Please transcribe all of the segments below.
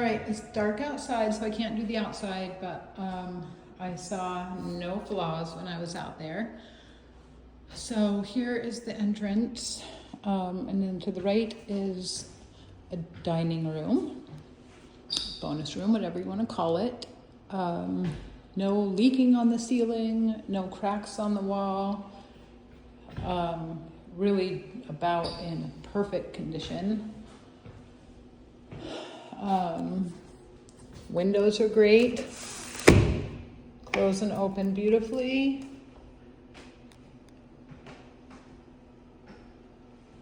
All right, it's dark outside, so I can't do the outside, but I saw no flaws when I was out there. So here is the entrance, and then to the right is a dining room, bonus room, whatever you want to call it. No leaking on the ceiling, no cracks on the wall. Really about in perfect condition. Windows are great. Close and open beautifully.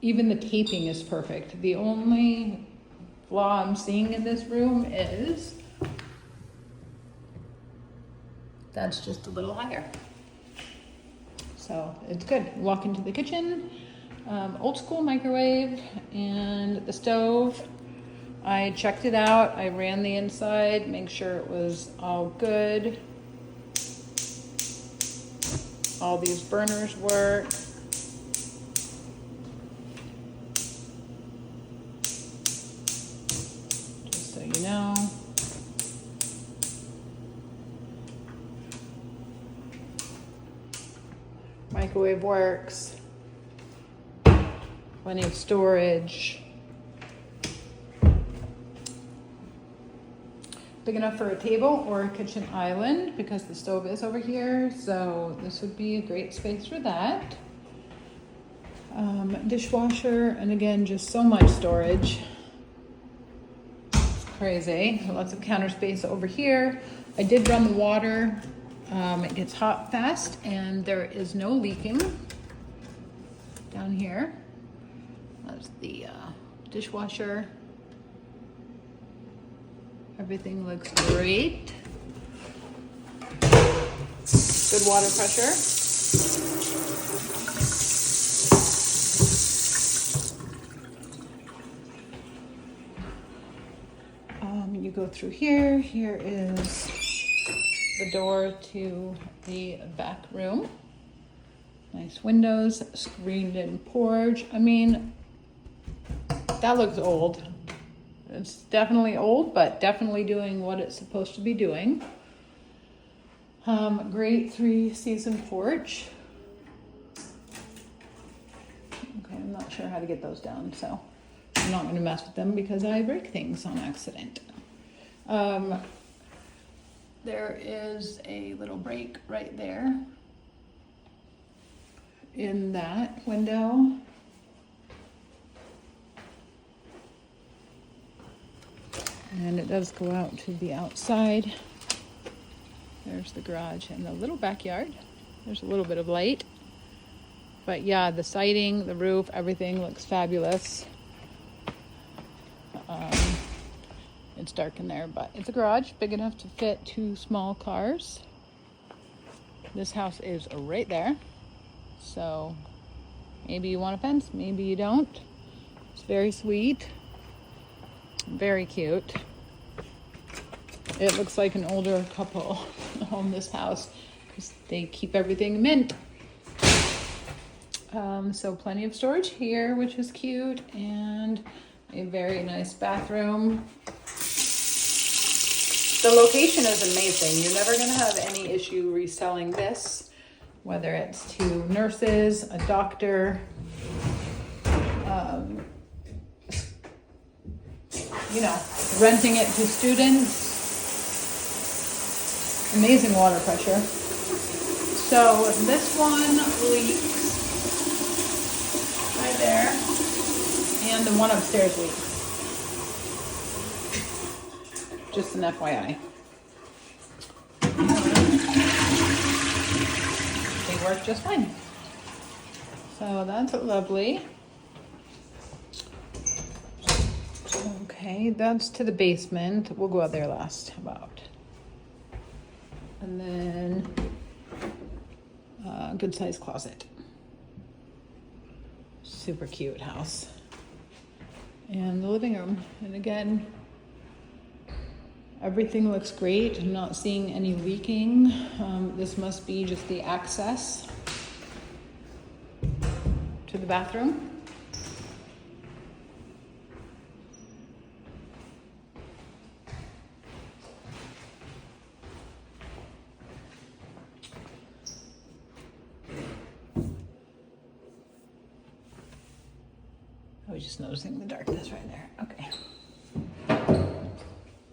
Even the taping is perfect. The only flaw I'm seeing in this room is that's just a little higher. So it's good. Walk into the kitchen, old school microwave, and the stove. I checked it out. I ran the inside, make sure it was all good. All these burners work. Just so you know. Microwave works. Plenty of storage. Big enough for a table or a kitchen island because the stove is over here, so this would be a great space for that. Dishwasher, and again, just so much storage. It's crazy. Lots of counter space over here. I did run the water. It gets hot fast, and there is no leaking down here. That's the dishwasher. Everything looks great. Good water pressure. You go through here. Here is the door to the back room. Nice windows, screened in porch. I mean, that looks old. It's definitely old, but definitely doing what it's supposed to be doing. Great 3-season porch. Okay, I'm not sure how to get those down, so I'm not going to mess with them because I break things on accident. There is a little break right there in that window. And it does go out to the outside. There's the garage and the little backyard. There's a little bit of light. But yeah, the siding, the roof, everything looks fabulous. It's dark in there, but it's a garage big enough to fit 2 small cars. This house is right there. So maybe you want a fence, maybe you don't. It's very sweet. Very cute. It looks like an older couple own this house because they keep everything mint. So plenty of storage here, which is cute, and a very nice bathroom. The location is amazing. You're never going to have any issue reselling this, whether it's to nurses, a doctor, you know, renting it to students. Amazing water pressure. So this one leaks right there, and the one upstairs leaks. Just an FYI. They work just fine. So that's lovely. Okay, that's to the basement. We'll go out there last. How about? And then good sized closet. Super cute house. And the living room. And again, everything looks great. I'm not seeing any leaking. This must be just the access to the bathroom. was just noticing the darkness right there. Okay.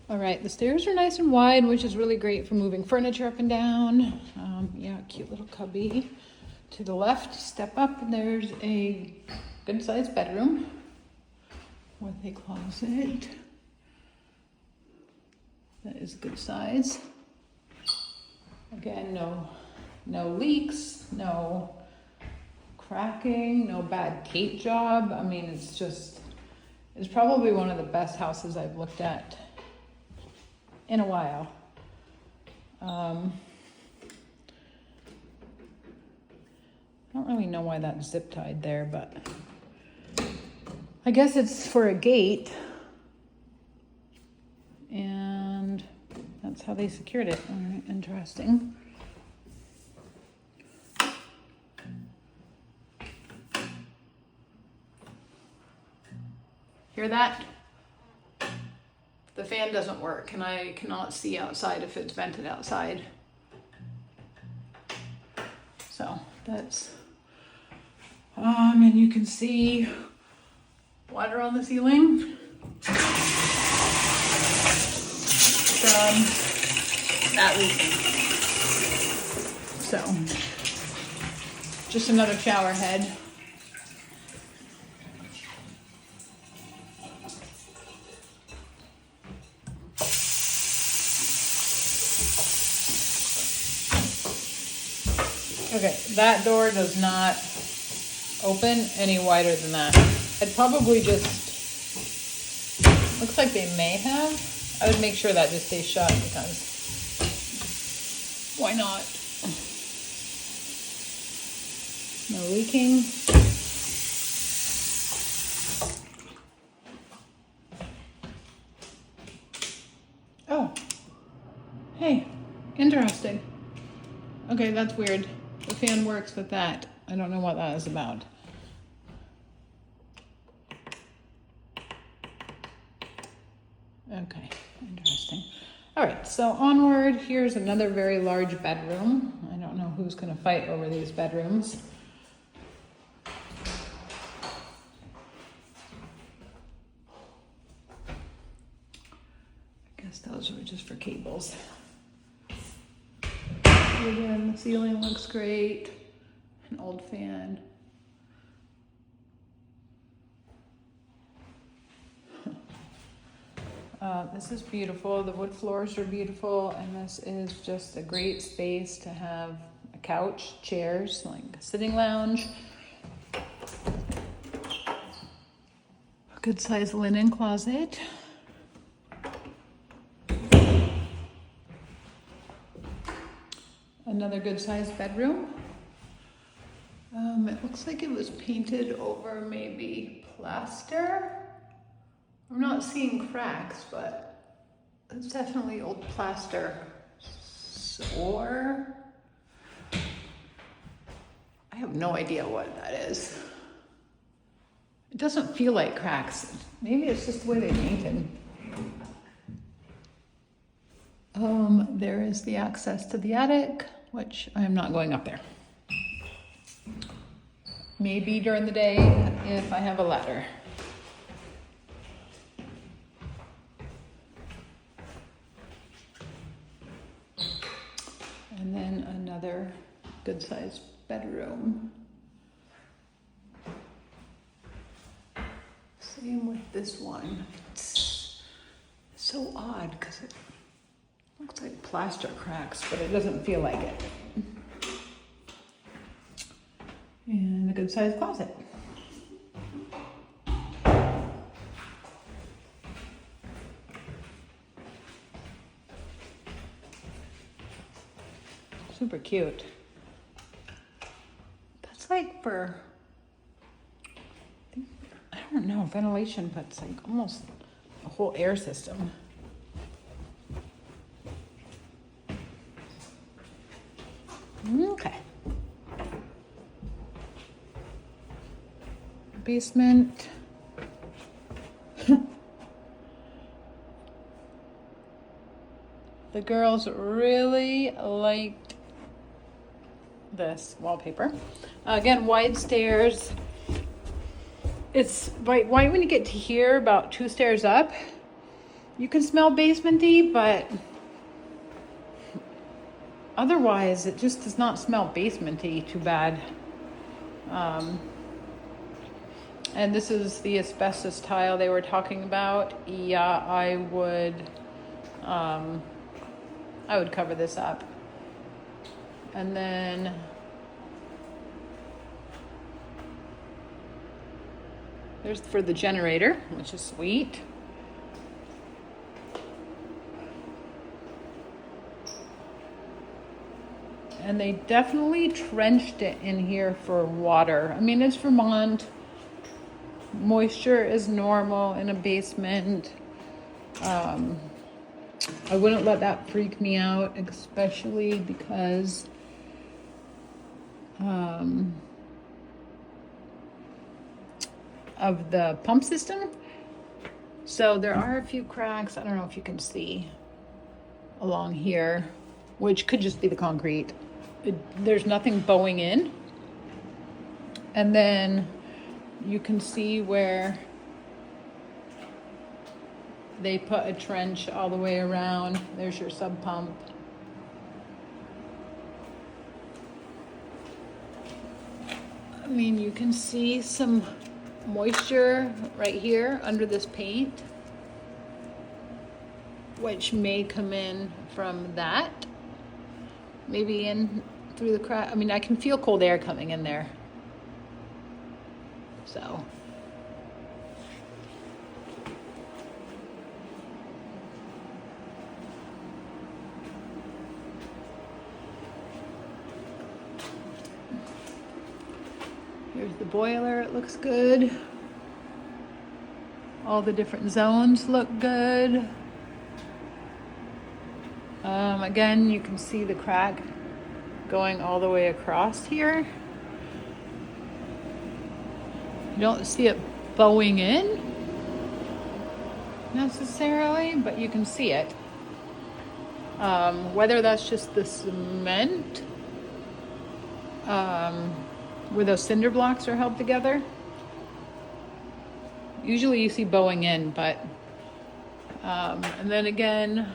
All right, the stairs are nice and wide, which is really great for moving furniture up and down. Yeah, cute little cubby. To the left, step up, and there's a good-sized bedroom with a closet. That is a good size. Again, no leaks, no cracking, no bad paint job. I mean, it's probably one of the best houses I've looked at in a while. I don't really know why that's zip tied there, but I guess it's for a gate. And that's how they secured it. All right, interesting. Hear that? The fan doesn't work and I cannot see outside if it's vented outside. So that's, and you can see water on the ceiling from that leak. So, just another shower head. Okay, that door does not open any wider than that. I'd probably just, looks like they may have. I would make sure that just stays shut because why not? No leaking. Oh, hey, interesting. Okay, that's weird. The fan works with that. I don't know what that is about. Okay, interesting. All right, so onward. Here's another very large bedroom. I don't know who's going to fight over these bedrooms. I guess those were just for cables. Again, the ceiling looks great. An old fan. This is beautiful. The wood floors are beautiful, and this is just a great space to have a couch, chairs, like a sitting lounge. A good sized linen closet. Another good sized bedroom. It looks like it was painted over maybe plaster. I'm not seeing cracks, but it's definitely old plaster. Or I have no idea what that is. It doesn't feel like cracks. Maybe it's just the way they painted. There is the access to the attic, which I am not going up there. Maybe during the day if I have a ladder. And then another good sized bedroom. Same with this one. It's so odd because it looks like plaster cracks, but it doesn't feel like it. And a good sized closet. Super cute. That's like for, I don't know, ventilation, but it's like almost a whole air system. Okay. Basement. The girls really liked this wallpaper. Again, wide stairs. it's right when you get to here, about 2 stairs up, you can smell basementy, but otherwise it just does not smell basementy too bad. And this is the asbestos tile they were talking about. Yeah, I would cover this up. And then there's for the generator, which is sweet. And they definitely trenched it in here for water. I mean, it's Vermont. Moisture is normal in a basement. I wouldn't let that freak me out, especially because of the pump system. So there are a few cracks. I don't know if you can see along here, which could just be the concrete. There's nothing bowing in. And then you can see where they put a trench all the way around. There's your sub pump. I mean, you can see some moisture right here under this paint, which may come in from that. Maybe in through the crack. I mean, I can feel cold air coming in there. So. Here's the boiler, it looks good. All the different zones look good. Again, you can see the crack going all the way across here. You don't see it bowing in necessarily, but you can see it. Whether that's just the cement, where those cinder blocks are held together. Usually you see bowing in, but, and then again,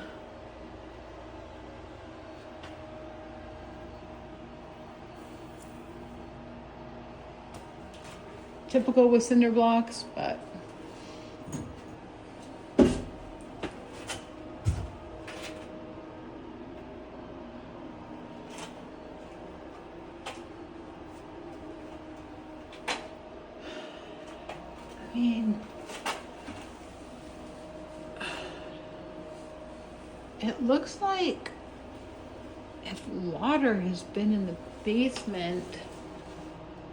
typical with cinder blocks, but I mean, it looks like if water has been in the basement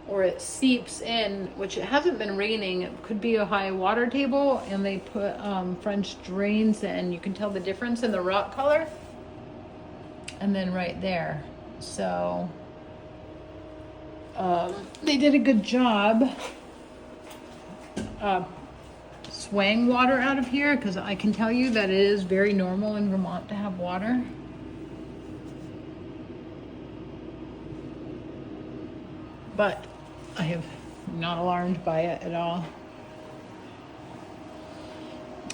or it seeps in, which it hasn't been raining, it could be a high water table, and they put French drains in. You can tell the difference in the rock color. And then right there. So they did a good job swaying water out of here, because I can tell you that it is very normal in Vermont to have water. But I am not alarmed by it at all.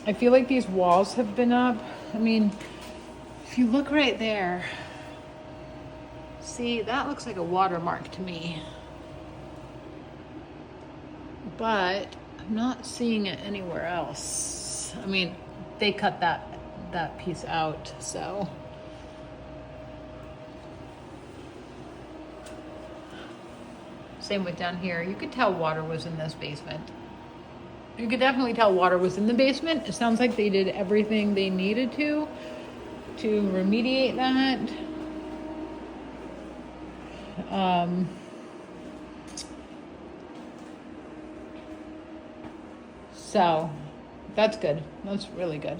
I feel like these walls have been up. I mean, if you look right there, see, that looks like a watermark to me. But I'm not seeing it anywhere else. I mean, they cut that piece out, so. Same with down here. You could tell water was in this basement. You could definitely tell water was in the basement. It sounds like they did everything they needed to remediate that. So that's good. That's really good.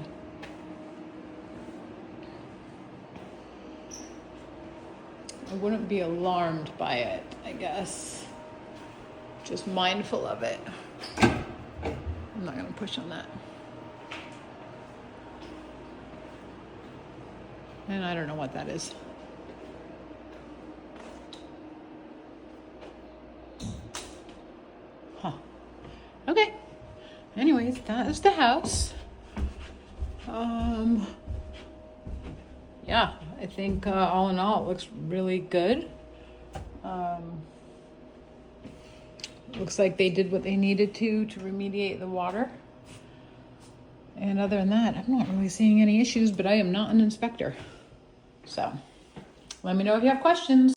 I wouldn't be alarmed by it, I guess. Just mindful of it. I'm not going to push on that. And I don't know what that is. Huh. Okay. Anyways, that is the house. Yeah, I think all in all, it looks really good. Looks like they did what they needed to remediate the water. And other than that, I'm not really seeing any issues, but I am not an inspector. So let me know if you have questions.